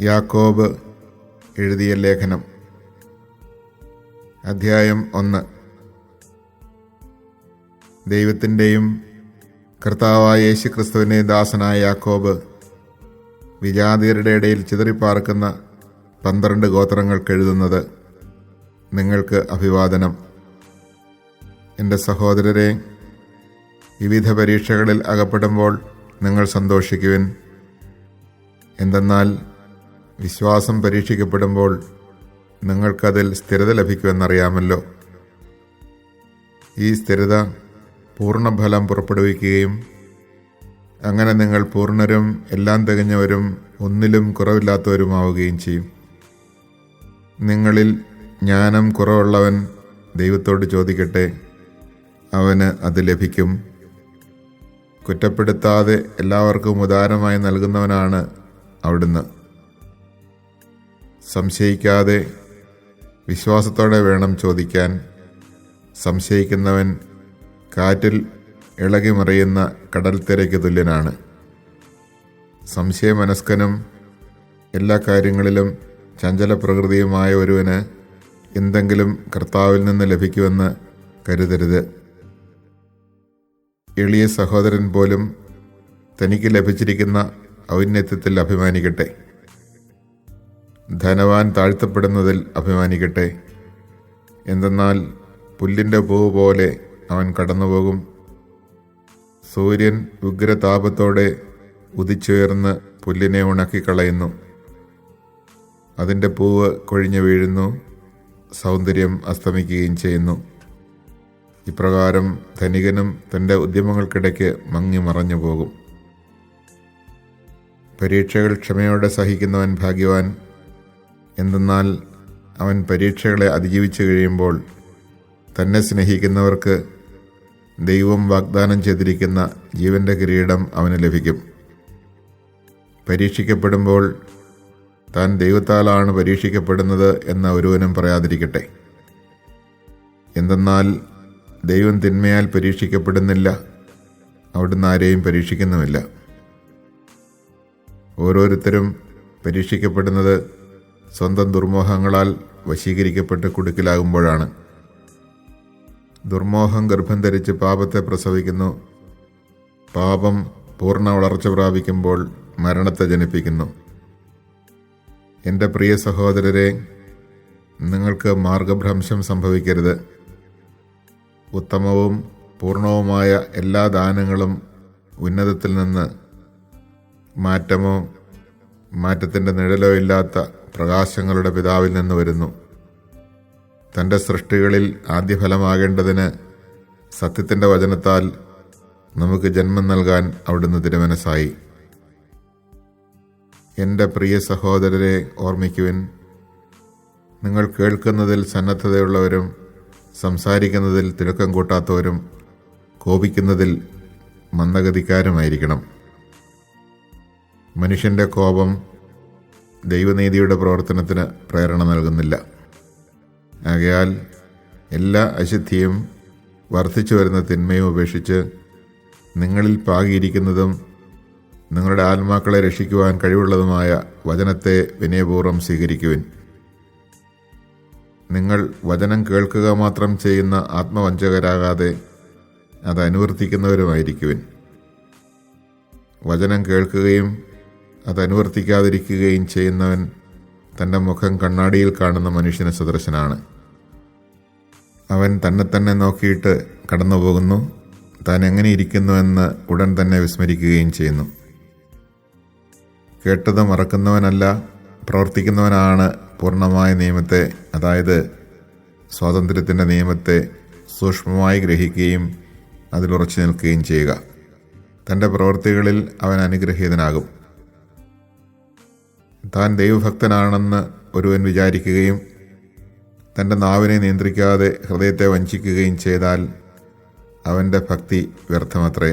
യാക്കോബ് എഴുതിയ ലേഖനം, അധ്യായം 1. ദൈവത്തിൻ്റെയും കർത്താവായ യേശുക്രിസ്തുവിൻ്റെ ദാസനായ യാക്കോബ്, വിജാതിയരുടെ ഇടയിൽ ചിതറിപ്പാർക്കുന്ന 12 ഗോത്രങ്ങൾക്ക് എഴുതുന്നത്. നിങ്ങൾക്ക് അഭിവാദനം. എൻ്റെ സഹോദരരെ, വിവിധ പരീക്ഷകളിൽ അകപ്പെടുമ്പോൾ നിങ്ങൾ സന്തോഷിക്കുവിൻ. എന്തെന്നാൽ വിശ്വാസം പരീക്ഷിക്കപ്പെടുമ്പോൾ നിങ്ങൾക്കതിൽ സ്ഥിരത ലഭിക്കുമെന്നറിയാമല്ലോ. ഈ സ്ഥിരത പൂർണ്ണഫലം പുറപ്പെടുവിക്കുകയും അങ്ങനെ നിങ്ങൾ പൂർണ്ണരും എല്ലാം തികഞ്ഞവരും ഒന്നിലും കുറവില്ലാത്തവരുമാവുകയും ചെയ്യും. നിങ്ങളിൽ ജ്ഞാനം കുറവുള്ളവൻ ദൈവത്തോട് ചോദിക്കട്ടെ, അവന് അത് ലഭിക്കും. കുറ്റപ്പെടുത്താതെ എല്ലാവർക്കും ഉദാരമായി നൽകുന്നവനാണ് അവിടുന്ന്. സംശയിക്കാതെ വിശ്വാസത്തോടെ വേണം ചോദിക്കാൻ. സംശയിക്കുന്നവൻ കാറ്റിൽ ഇളകിമറിയുന്ന കടൽത്തിരയ്ക്ക് തുല്യനാണ്. സംശയമനസ്കനും എല്ലാ കാര്യങ്ങളിലും ചഞ്ചല പ്രകൃതിയുമായ ഒരുവന് എന്തെങ്കിലും കർത്താവിൽ നിന്ന് ലഭിക്കുമെന്ന് കരുതരുത്. എളിയ സഹോദരൻ പോലും തനിക്ക് ലഭിച്ചിരിക്കുന്ന ഔന്നത്യത്തിൽ അഭിമാനിക്കട്ടെ. ധനവാൻ താഴ്ത്തപ്പെടുന്നതിൽ അഭിമാനിക്കട്ടെ. എന്തെന്നാൽ പുല്ലിൻ്റെ പൂവ് പോലെ അവൻ കടന്നുപോകും. സൂര്യൻ ഉഗ്രതാപത്തോടെ ഉദിച്ചുയർന്ന് പുല്ലിനെ ഉണക്കിക്കളയുന്നു. അതിൻ്റെ പൂവ് കൊഴിഞ്ഞു വീഴുന്നു, സൗന്ദര്യം അസ്തമിക്കുകയും ചെയ്യുന്നു. ഇപ്രകാരം ധനികനും തൻ്റെ ഉദ്യമങ്ങൾക്കിടയ്ക്ക് മങ്ങി മറഞ്ഞു പോകും. പരീക്ഷകൾ ക്ഷമയോടെ സഹിക്കുന്നവൻ ഭാഗ്യവാൻ. എന്തെന്നാൽ അവൻ പരീക്ഷകളെ അതിജീവിച്ചു കഴിയുമ്പോൾ തന്നെ സ്നേഹിക്കുന്നവർക്ക് ദൈവം വാഗ്ദാനം ചെയ്തിരിക്കുന്ന ജീവൻ്റെ കിരീടം അവന് ലഭിക്കും. പരീക്ഷിക്കപ്പെടുമ്പോൾ താൻ ദൈവത്താലാണ് പരീക്ഷിക്കപ്പെടുന്നത് എന്ന ഒരുവനും പറയാതിരിക്കട്ടെ. എന്തെന്നാൽ ദൈവം തിന്മയാൽ പരീക്ഷിക്കപ്പെടുന്നില്ല, അവിടുന്ന് ആരെയും പരീക്ഷിക്കുന്നുമില്ല. ഓരോരുത്തരും പരീക്ഷിക്കപ്പെടുന്നത് സ്വന്തം ദുർമോഹങ്ങളാൽ വശീകരിക്കപ്പെട്ട് കുടുക്കിലാകുമ്പോഴാണ്. ദുർമോഹം ഗർഭം ധരിച്ച് പാപത്തെ പ്രസവിക്കുന്നു. പാപം പൂർണ്ണ വളർച്ച പ്രാപിക്കുമ്പോൾ മരണത്തെ ജനിപ്പിക്കുന്നു. എൻ്റെ പ്രിയ സഹോദരരെ, നിങ്ങൾക്ക് മാർഗഭ്രംശം സംഭവിക്കരുത്. ഉത്തമവും പൂർണ്ണവുമായ എല്ലാ ദാനങ്ങളും ഉന്നതത്തിൽ നിന്ന് മാറ്റമോ മാറ്റത്തിൻ്റെ നിഴലോ ഇല്ലാത്ത പ്രകാശങ്ങളുടെ പിതാവിൽ നിന്ന് വരുന്നു. തൻ്റെ സൃഷ്ടികളിൽ ആദ്യഫലമാകേണ്ടതിന് സത്യത്തിൻ്റെ വചനത്താൽ നമുക്ക് ജന്മം നൽകാൻ അവിടുന്ന് തിരുമനസ്സായി. എൻ്റെ പ്രിയ സഹോദരരെ, ഓർമ്മിക്കുവിൻ. നിങ്ങൾ കേൾക്കുന്നതിൽ സന്നദ്ധതയുള്ളവരും സംസാരിക്കുന്നതിൽ തിടുക്കം കൂട്ടാത്തവരും കോപിക്കുന്നതിൽ മന്ദഗതിക്കാരുമായിരിക്കണം. മനുഷ്യൻ്റെ കോപം ദൈവനീതിയുടെ പ്രവർത്തനത്തിന് പ്രേരണ നൽകുന്നില്ല. ആകയാൽ എല്ലാ അശുദ്ധിയും വർദ്ധിച്ചു വരുന്ന തിന്മയും ഉപേക്ഷിച്ച് നിങ്ങളിൽ പാകിയിരിക്കുന്നതും നിങ്ങളുടെ ആത്മാക്കളെ രക്ഷിക്കുവാൻ കഴിവുള്ളതുമായ വചനത്തെ വിനയപൂർവ്വം സ്വീകരിക്കുവിൻ. നിങ്ങൾ വചനം കേൾക്കുക മാത്രം ചെയ്യുന്ന ആത്മവഞ്ചകരാകാതെ അത് അനുവർത്തിക്കുന്നവരുമായിരിക്കുവിൻ. വചനം കേൾക്കുകയും അത് അനുവർത്തിക്കാതിരിക്കുകയും ചെയ്യുന്നവൻ തൻ്റെ മുഖം കണ്ണാടിയിൽ കാണുന്ന മനുഷ്യന് സദൃശനാണ്. അവൻ തന്നെ നോക്കിയിട്ട് കടന്നു പോകുന്നു, താൻ എങ്ങനെ ഇരിക്കുന്നുവെന്ന് ഉടൻ തന്നെ വിസ്മരിക്കുകയും ചെയ്യുന്നു. കേട്ടത് മറക്കുന്നവനല്ല, പ്രവർത്തിക്കുന്നവനാണ് പൂർണ്ണമായ നിയമത്തെ, അതായത് സ്വാതന്ത്ര്യത്തിൻ്റെ നിയമത്തെ സൂക്ഷ്മമായി ഗ്രഹിക്കുകയും അതിലുറച്ചു നിൽക്കുകയും ചെയ്യുക. തൻ്റെ പ്രവൃത്തികളിൽ അവൻ അനുഗ്രഹീതനാകും. താൻ ദൈവഭക്തനാണെന്ന് ഒരുവൻ വിചാരിക്കുകയും തൻ്റെ നാവിനെ നിയന്ത്രിക്കാതെ ഹൃദയത്തെ വഞ്ചിക്കുകയും ചെയ്താൽ അവൻ്റെ ഭക്തി വ്യർത്ഥമത്രേ.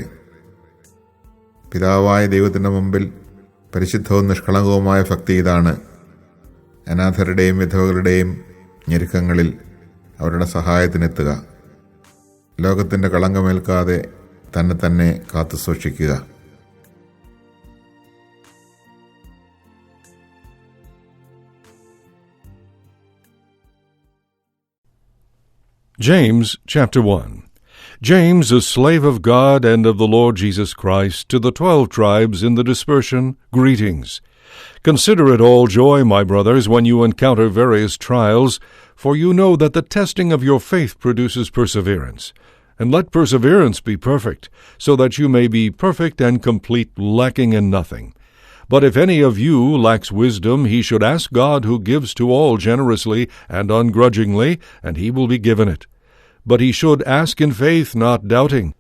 പിതാവായ ദൈവത്തിൻ്റെ മുമ്പിൽ പരിശുദ്ധവും നിഷ്കളങ്കവുമായ ഭക്തി ഇതാണ്: അനാഥരുടെയും വിധവകളുടെയും ഞെരുക്കങ്ങളിൽ അവരുടെ സഹായത്തിനെത്തുക, ലോകത്തിൻ്റെ കളങ്കമേൽക്കാതെ തന്നെ കാത്തു സൂക്ഷിക്കുക. James chapter 1. James, a slave of God and of the Lord Jesus Christ, to the 12 tribes in the dispersion, greetings. Consider it all joy, my brothers, when you encounter various trials, for you know that the testing of your faith produces perseverance. And let perseverance be perfect, so that you may be perfect and complete, lacking in nothing. But if any of you lacks wisdom, he should ask God, who gives to all generously and ungrudgingly, and he will be given it. But he should ask in faith, not doubting.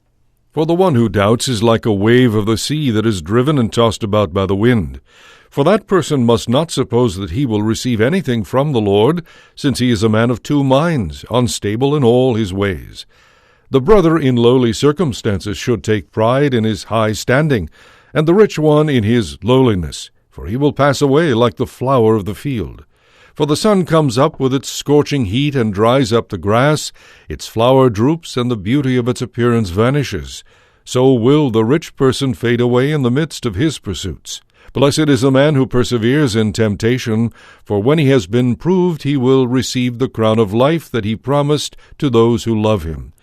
For the one who doubts is like a wave of the sea that is driven and tossed about by the wind. For that person must not suppose that he will receive anything from the Lord, since he is a man of two minds, unstable in all his ways. The brother in lowly circumstances should take pride in his high standing, and the rich one in his lowliness, for he will pass away like the flower of the field. For the sun comes up with its scorching heat and dries up the grass, its flower droops, and the beauty of its appearance vanishes. So will the rich person fade away in the midst of his pursuits. Blessed is the man who perseveres in temptation, for when he has been proved, he will receive the crown of life that he promised to those who love him.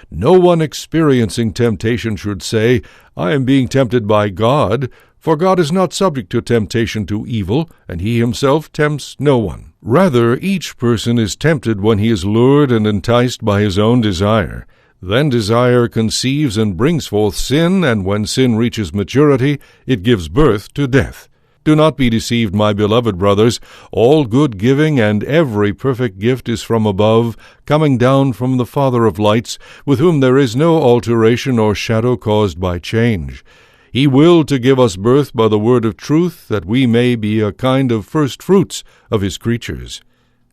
No one experiencing temptation should say, I am being tempted by God, for God is not subject to temptation to evil, and he himself tempts no one. Rather, each person is tempted when he is lured and enticed by his own desire. Then desire conceives and brings forth sin, and when sin reaches maturity, it gives birth to death. Do not be deceived, my beloved brothers. All good giving and every perfect gift is from above, coming down from the Father of lights, with whom there is no alteration or shadow caused by change. He willed to give us birth by the word of truth, that we may be a kind of first fruits of his creatures.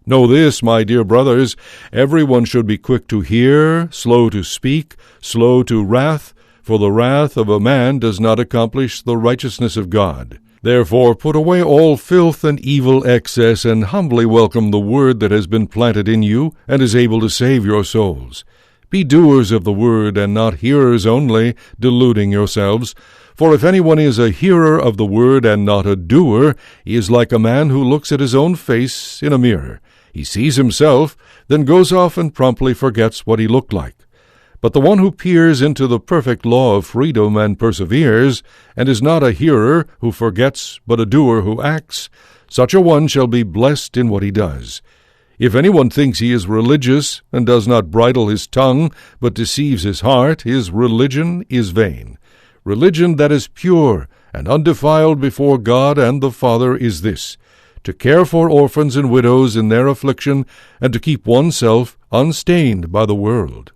Know this, my dear brothers, everyone should be quick to hear, slow to speak, slow to wrath, for the wrath of a man does not accomplish the righteousness of God. Therefore put away all filth and evil excess, and humbly welcome the word that has been planted in you, and is able to save your souls. Be doers of the word, and not hearers only, deluding yourselves. For if anyone is a hearer of the word and not a doer, he is like a man who looks at his own face in a mirror. He sees himself, then goes off and promptly forgets what he looked like. But the one who peers into the perfect law of freedom and perseveres, and is not a hearer who forgets, but a doer who acts, such a one shall be blessed in what he does. If anyone thinks he is religious, and does not bridle his tongue, but deceives his heart, his religion is vain. Religion that is pure and undefiled before God and the Father is this, to care for orphans and widows in their affliction, and to keep oneself unstained by the world.